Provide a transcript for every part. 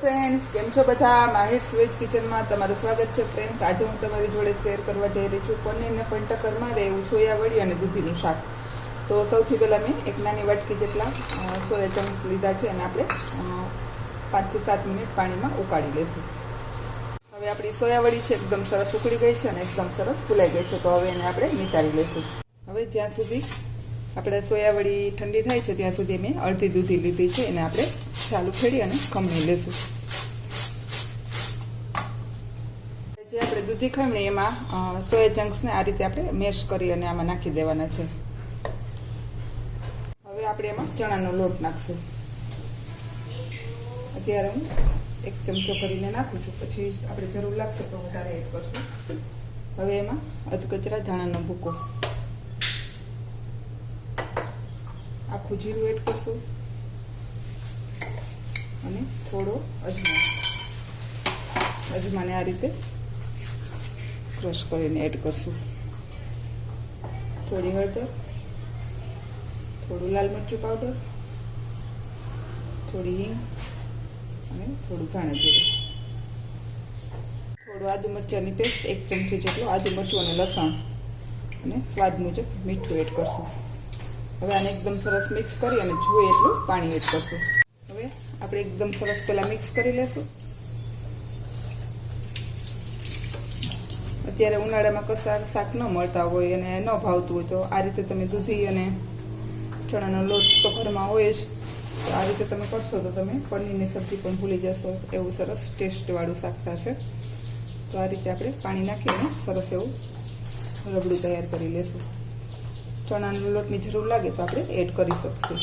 Friends, કેમ છો બધા? માહિર્સ વેજ કિચનમાં તમારું સ્વાગત છે. ફ્રેન્ડ્સ, આજે હું તમારી જોડે શેર કરવા જઈ રહી છું પનીરને પણ ટક્કર મારે એવું સોયાવડી અને દૂધીનું શાક. તો સૌથી પહેલાં મેં એક નાની વાટકી જેટલા સોયા ચંક્સ લીધા છે અને આપણે 5 થી 7 મિનિટ પાણીમાં ઉકાળી લઈશું. હવે આપણી સોયાવડી છે એકદમ સરસ ઉકળી ગઈ છે અને એકદમ સરસ ફૂલાઈ ગઈ છે. તો હવે એને આપણે નિતારી લઈશું. હવે જ્યાં સુધી આપણે સોયાવડી ઠંડી થાય છે ત્યાં સુધી મેં અડધી દૂધી લીધી છે, એને આપણે ચાલુ ફેરી અને ખમણી લેશું. જે આપણે દૂધી ખમણી એમાં સોયા ચંક્સને આ રીતે આપણે મેશ કરી અને આમાં નાખી દેવાના છે. હવે આપણે એમાં ચણાનો લોટ નાખશું. અત્યારે હું 1 ચમચો કરીને નાખું છું, પછી આપણે જરૂર લાગશે તો વધારે એડ કરશું. હવે એમાં અધકચરા ધાણાનો ભૂકો, આખું જીરું એડ કરશું અને થોડો અજમાને આ રીતે ક્રશ કરીને એડ કરશું. થોડી હળદર, થોડું લાલ મરચું પાવડર, થોડી હિંગ અને થોડું ધાણા જીરું, થોડું આદુ મરચાંની પેસ્ટ 1 ચમચી જેટલું આદુ મરચું અને લસણ અને સ્વાદ મુજબ મીઠું એડ કરશું. હવે આને એકદમ સરસ મિક્સ કરી અને જોઈએ એટલું પાણી એડ કરશું. હવે આપણે એકદમ સરસ પહેલાં મિક્સ કરી લેશું. અત્યારે ઉનાળામાં કશા શાક ન મળતા હોય અને ન ભાવતું હોય તો આ રીતે તમે દૂધી અને ચણાનો લોટ તો ઘરમાં હોય જ, તો આ રીતે તમે કરશો તો તમે પનીરની સબ્જી પણ ભૂલી જશો. એવું સરસ ટેસ્ટવાળું શાક થશે. તો આ રીતે આપણે પાણી નાખીને સરસ એવું રબડું તૈયાર કરી લેશું. ચણાના લોટની જરૂર લાગે તો આપણે એડ કરી શકશું.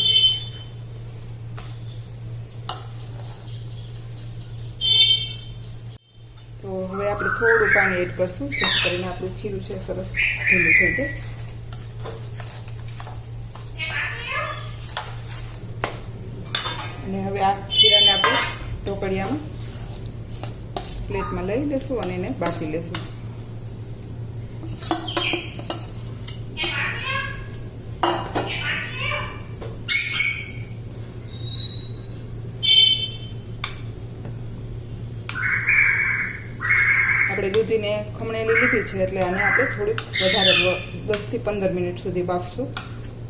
તો હવે આપણે થોડું પાણી એડ કરશું જેથી કરીને આપણું ખીરું છે સરસ ઢીલું થઈ જાય. અને હવે આ ખીરાને આપણે ઢોકળિયામાં પ્લેટમાં લઈ લેશું અને એને બાફી લેશું. આપણે દૂધીને ખમણેલી લીધી છે એટલે આને આપણે થોડીક વધારે 10 થી 15 મિનિટ સુધી બાફશું,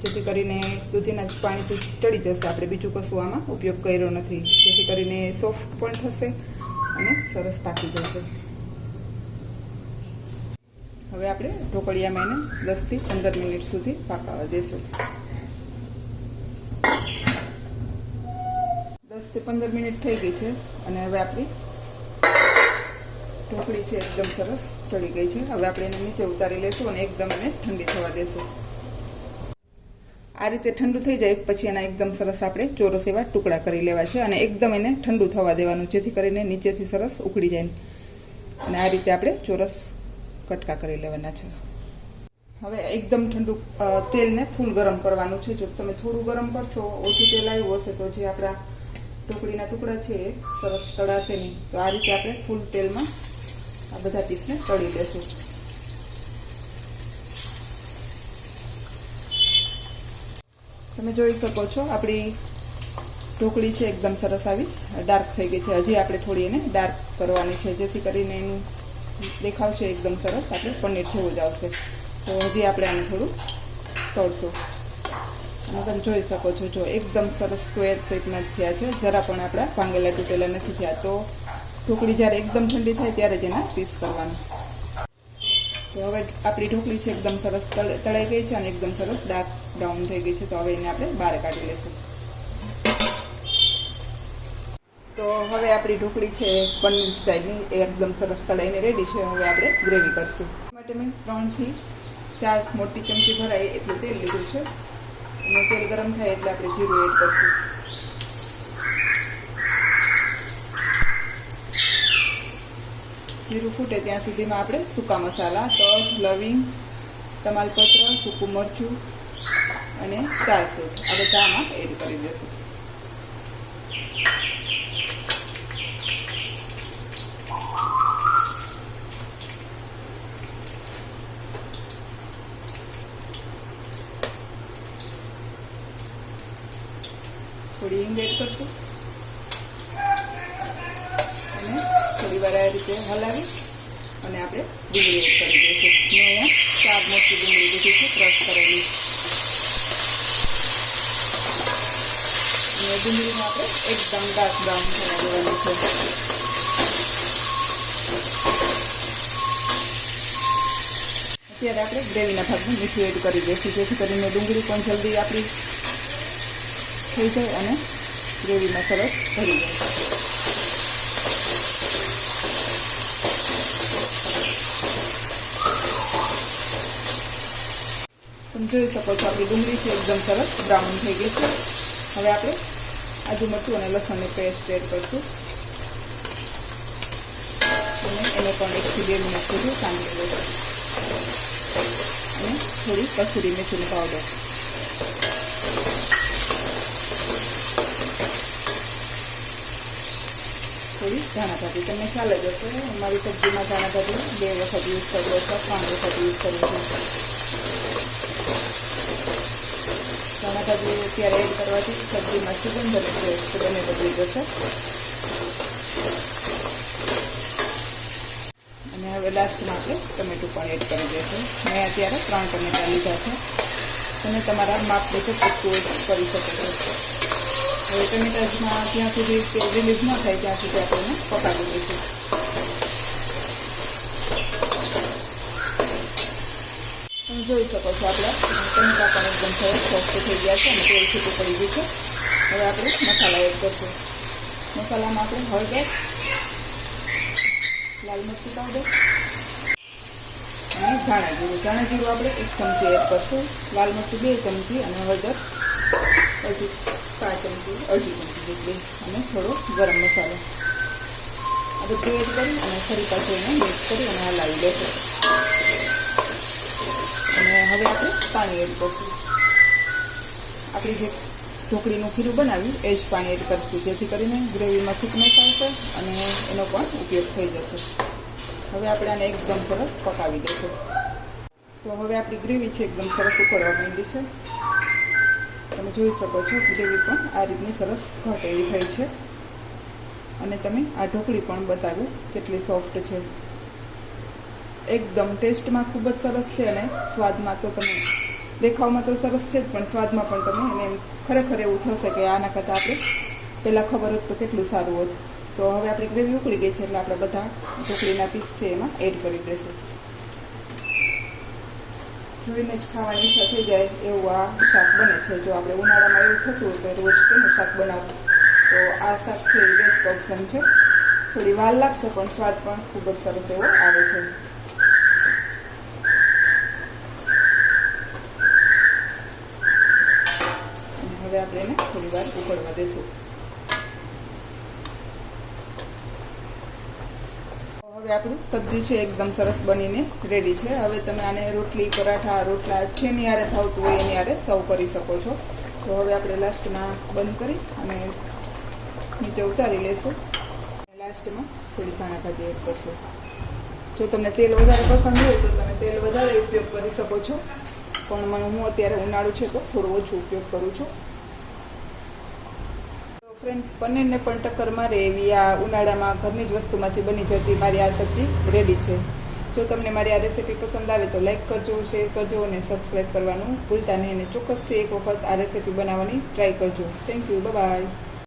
જેથી કરીને દૂધીના પાણીથી ચડી જશે. આપણે બીજું કશું આમાં ઉપયોગ કર્યો નથી, જેથી કરીને સોફ્ટ પણ થશે અને સરસ પાકી જશે. હવે આપણે ઢોકળિયામાં એને 10 થી 15 મિનિટ સુધી પાકવા દેશું. 10 થી 15 મિનિટ થઈ ગઈ છે અને હવે આપણી ઢોકળી છે એકદમ સરસ ચડી ગઈ છે. હવે આપણે એને નીચે ઉતારી લઈશું અને એકદમ એને ઠંડી થવા દેશું. આ રીતે ઠંડુ થઈ જાય પછી એના એકદમ સરસ આપણે ચોરસ એવા ટુકડા કરી લેવા છે અને એકદમ એને ઠંડુ થવા દેવાનું, જેથી કરીને નીચેથી સરસ ઉકળી જાય. અને આ રીતે આપણે ચોરસ કટકા કરી લેવાના છે. હવે એકદમ ઠંડુ તેલને ફૂલ ગરમ કરવાનું છે. જો તમે થોડું ગરમ કરશો, ઓછું તેલ આવ્યું હશે તો જે આપણા ઢોકળીના ટુકડા છે એ સરસ તળાશે નહીં. તો આ રીતે આપણે ફૂલ તેલમાં આ બધા પીસને તળી લેશું. તમે જોઈ શકો છો આપણી ઢોકળી છે એકદમ સરસ આવી ડાર્ક થઈ ગઈ છે. હજી આપણે થોડી એને ડાર્ક કરવાની છે, જેથી કરીને એનું દેખાવ છે એકદમ સરસ આપણે પનીર જેવું જ આવશે. તો હજી આપણે આને થોડું તળશું. અને તમે જોઈ શકો છો, જો એકદમ સરસ સ્ક્વેર શેપના થયા છે, જરા પણ આપણા ભાંગેલા તૂટેલા નથી થયા. તો ઢોકળી જ્યારે એકદમ ઠંડી થાય ત્યારે જ એના પીસ કરવાનું. તો હવે આપણી ઢોકળી છે એકદમ સરસ તળાઈ ગઈ છે અને એકદમ સરસ ડાર્ક બ્રાઉન થઈ ગઈ છે. તો હવે એને આપણે બહાર કાઢી લઈશું. તો હવે આપણી ઢોકળી છે પનીર સ્ટાઇલની એકદમ સરસ તળાઈને રેડી છે. હવે આપણે ગ્રેવી કરશું. માટે મેં 3 થી 4 મોટી ચમચી ભરાય એટલું તેલ લીધું છે અને તેલ ગરમ થાય એટલે આપણે જીરું એડ કરશું. જીરું ફૂટે ત્યાં સુધીમાં આપણે સૂકા મસાલા તજ, લવિંગ, તમાલપત્ર, સૂકું મરચું અને સ્ટાર ફ્રૂટ આ બધા આમાં એડ કરી દઈશું. થોડી હિંગ એડ કરશું. વાર આ રીતે હલાવી અને આપણે ડુંગળી એડ કરી દઈશું. મેં અહીંયા 4 મોટી ડુંગળી લીધી છે ક્રશ કરેલી. અને ડુંગળીને આપણે એકદમ ડાર્ક બ્રાઉન થવા દેવાની છે. અત્યારે આપણે ગ્રેવીના ભાગમાં મીઠું એડ કરી દઈશું, જેથી કરીને ડુંગળી પણ જલ્દી આપણી થઈ જાય અને ગ્રેવીમાં સરસ ભરી જાય. તમે જોઈ શકો છો આપણી ડુંગળી છે એકદમ સરસ બ્રાઉન થઈ ગઈ છે. હવે આપણે આદુ મરચું અને લસણની પેસ્ટ એડ કરીશું અને એને પણ 1 થી 2 મિનિટ સુધી સાંતળી લઈશું. અને થોડી કસૂરી મેથીનો પાવડર, થોડી ધાણા ભાજી. તમને ખ્યાલ જ હશે અમારી સબ્જીમાં ધાણા ભાજી 2 વખત યુઝ કર્યો છે, 3 વખત યુઝ કર્યો છે. ધાણા ભાજી અત્યારે એડ કરવાથી સબ્જીમાં સુગંધ અને ટેસ્ટ બંને બદલી જશે. અને હવે લાસ્ટમાં આપણે ટમેટું પણ એડ કરી દઈશું. મેં અત્યારે 3 ટમેટા લીધા છે. તમે તમારા માપ મુજબ વસ્તુ એડ કરી શકો છો. હવે ટમેટામાં જ્યાં સુધી તેલ રિલીઝ ન થાય ત્યાં સુધી આપણે એને પકાવી દઈશું. તમે જોઈ શકો છો આપણા ટમેટા પણ એકદમ સરસ સોફ્ટ થઈ ગયા છે અને તેલ છૂટું પડી ગયું છે. હવે આપણે મસાલા એડ કરીશું. મસાલામાં આપણે હળદર, લાલ મરચું પાવડર અને ધાણા જીરું. ધાણા જીરું આપણે 1 ચમચી એડ કરીશું, લાલ મરચું 2 ચમચી અને હળદર 4 ચમચી, અડધી ચમચી જેટલી અને થોડો ગરમ મસાલો. આ બધું એડ કરી અને ફરી પાછું એને મિક્સ કરી અને હલાવી લેશું. અને હવે આપણે પાણી એડ કરીશું. આપણી જે ઢોકળીનું ખીરું બનાવ્યું એ જ પાણી એડ કરીશું, જેથી કરીને ગ્રેવીમાં થિકનેસ આવશે અને એનો પણ ઉપયોગ થઈ જશે. હવે આપણે આને એકદમ સરસ પકાવી દઈશું. તો હવે આપણી ગ્રેવી છે એકદમ સરસ ઉકળવા માંડી છે. તમે જોઈ શકો છો ગ્રેવી પણ આ રીતની સરસ ઘટ એવી થઈ છે. અને તમે આ ઢોકળી પણ બતાવ્યું કેટલી સોફ્ટ છે. એકદમ ટેસ્ટમાં ખૂબ જ સરસ છે અને સ્વાદમાં તો તમે દેખાવમાં તો સરસ છે જ, પણ સ્વાદમાં પણ તમે એને ખરેખર એવું થશે કે આના કરતાં આપણે પહેલાં ખબર હોત તો કેટલું સારું હોત. તો હવે આપણી ગ્રેવી ઉકળી ગઈ છે એટલે આપણે બધા ઢોકળીના પીસ છે એમાં એડ કરી દઈશું. જોઈને જ ખાવાની ઈચ્છા થઈ જાય એવું આ શાક બને છે. જો આપણે ઉનાળામાં એવું થતું હોય તો રોજ કેનું શાક બનાવવું, તો આ શાક છે એ બેસ્ટ ઓપ્શન છે. થોડી વાર લાગશે પણ સ્વાદ પણ ખૂબ જ સરસ એવો આવે છે. અને હવે આપણે એને થોડી વાર ઉકળવા દઈશું. હવે આપણું સબ્જી છે એકદમ સરસ બનીને રેડી છે. હવે તમે આને રોટલી, પરાઠા, રોટલા જેની હારે ભાવતું હોય એની હારે સર્વ કરી શકો છો. તો હવે આપણે લાસ્ટમાં બંધ કરી અને નીચે ઉતારી લઈશું. લાસ્ટમાં થોડી ધાણા ભાજી એડ કરશું. જો તમને તેલ વધારે પસંદ હોય તો તમે તેલ વધારે ઉપયોગ કરી શકો છો, પણ હું અત્યારે ઉનાળું છે તો થોડું ઓછું ઉપયોગ કરું છું. ફ્રેન્ડ્સ, પનીરને પણ ટક્કર મારે એવી આ ઉનાળામાં ઘરની જ વસ્તુમાંથી બની જતી મારી આ સબ્જી રેડી છે. જો તમને મારી આ રેસીપી પસંદ આવે તો લાઈક કરજો, શેર કરજો અને સબસ્ક્રાઈબ કરવાનું ભૂલતા નહીં. અને ચોક્કસથી એક વખત આ રેસીપી બનાવવાની ટ્રાય કરજો. Thank you. બાય.